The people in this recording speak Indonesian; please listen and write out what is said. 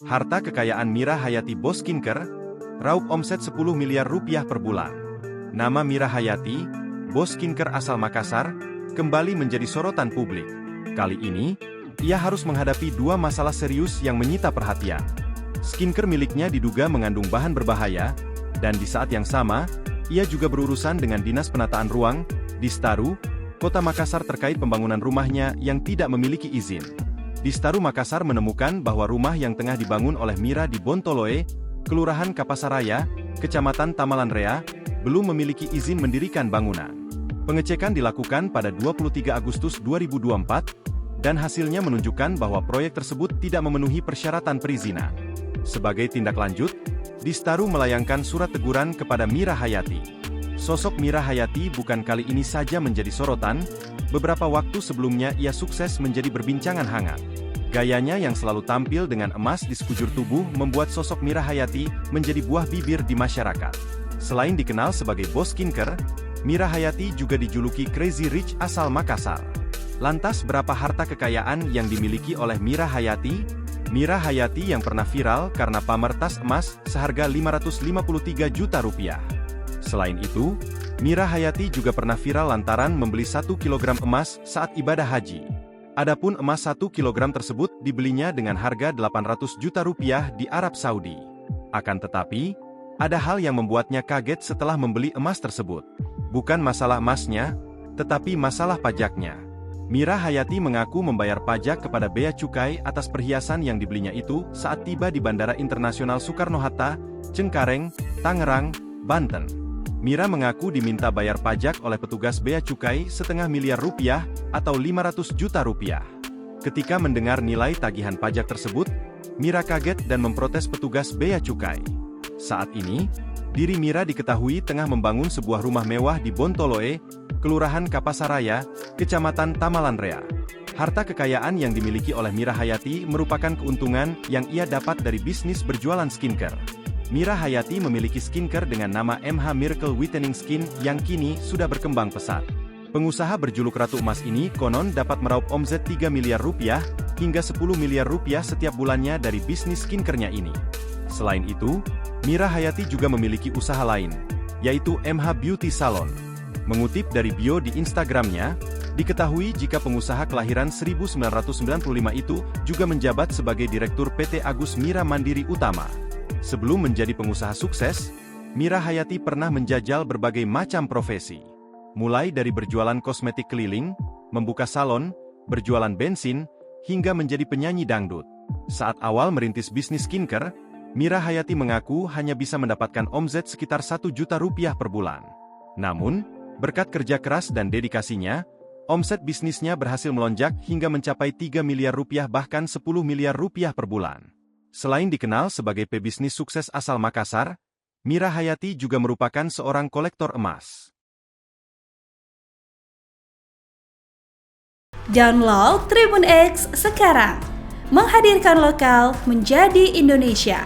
Harta kekayaan Mira Hayati Bos Skincare, raup omset 10 miliar rupiah per bulan. Nama Mira Hayati, Bos Skincare asal Makassar, kembali menjadi sorotan publik. Kali ini, ia harus menghadapi dua masalah serius yang menyita perhatian. Skincare miliknya diduga mengandung bahan berbahaya, dan di saat yang sama, ia juga berurusan dengan Dinas Penataan Ruang, Distaru, Kota Makassar terkait pembangunan rumahnya yang tidak memiliki izin. Distaru Makassar menemukan bahwa rumah yang tengah dibangun oleh Mira di Bontoloe, Kelurahan Kapasaraya, Kecamatan Tamalanrea, belum memiliki izin mendirikan bangunan. Pengecekan dilakukan pada 23 Agustus 2024, dan hasilnya menunjukkan bahwa proyek tersebut tidak memenuhi persyaratan perizinan. Sebagai tindak lanjut, Distaru melayangkan surat teguran kepada Mira Hayati. Sosok Mira Hayati bukan kali ini saja menjadi sorotan, beberapa waktu sebelumnya ia sukses menjadi perbincangan hangat. Gayanya yang selalu tampil dengan emas di sekujur tubuh membuat sosok Mira Hayati menjadi buah bibir di masyarakat. Selain dikenal sebagai Bos Skincare, Mira Hayati juga dijuluki Crazy Rich asal Makassar. Lantas berapa harta kekayaan yang dimiliki oleh Mira Hayati? Mira Hayati yang pernah viral karena pamer tas emas seharga 553 juta rupiah. Selain itu, Mira Hayati juga pernah viral lantaran membeli 1 kilogram emas saat ibadah haji. Adapun emas 1 kilogram tersebut dibelinya dengan harga 800 juta rupiah di Arab Saudi. Akan tetapi, ada hal yang membuatnya kaget setelah membeli emas tersebut. Bukan masalah emasnya, tetapi masalah pajaknya. Mira Hayati mengaku membayar pajak kepada Bea Cukai atas perhiasan yang dibelinya itu saat tiba di Bandara Internasional Soekarno-Hatta, Cengkareng, Tangerang, Banten. Mira mengaku diminta bayar pajak oleh petugas Bea Cukai setengah miliar rupiah atau 500 juta rupiah. Ketika mendengar nilai tagihan pajak tersebut, Mira kaget dan memprotes petugas Bea Cukai. Saat ini, diri Mira diketahui tengah membangun sebuah rumah mewah di Bontoloe, Kelurahan Kapasaraya, Kecamatan Tamalanrea. Harta kekayaan yang dimiliki oleh Mira Hayati merupakan keuntungan yang ia dapat dari bisnis berjualan skincare. Mira Hayati memiliki skincare dengan nama MH Miracle Whitening Skin yang kini sudah berkembang pesat. Pengusaha berjuluk Ratu Emas ini konon dapat meraup omset 3 miliar rupiah hingga 10 miliar rupiah setiap bulannya dari bisnis skincare-nya ini. Selain itu, Mira Hayati juga memiliki usaha lain, yaitu MH Beauty Salon. Mengutip dari bio di Instagramnya, diketahui jika pengusaha kelahiran 1995 itu juga menjabat sebagai Direktur PT Agus Mira Mandiri Utama. Sebelum menjadi pengusaha sukses, Mira Hayati pernah menjajal berbagai macam profesi. Mulai dari berjualan kosmetik keliling, membuka salon, berjualan bensin, hingga menjadi penyanyi dangdut. Saat awal merintis bisnis skincare, Mira Hayati mengaku hanya bisa mendapatkan omset sekitar 1 juta rupiah per bulan. Namun, berkat kerja keras dan dedikasinya, omset bisnisnya berhasil melonjak hingga mencapai 3 miliar rupiah bahkan 10 miliar rupiah per bulan. Selain dikenal sebagai pebisnis sukses asal Makassar, Mira Hayati juga merupakan seorang kolektor emas. Download Tribun X sekarang, menghadirkan lokal menjadi Indonesia.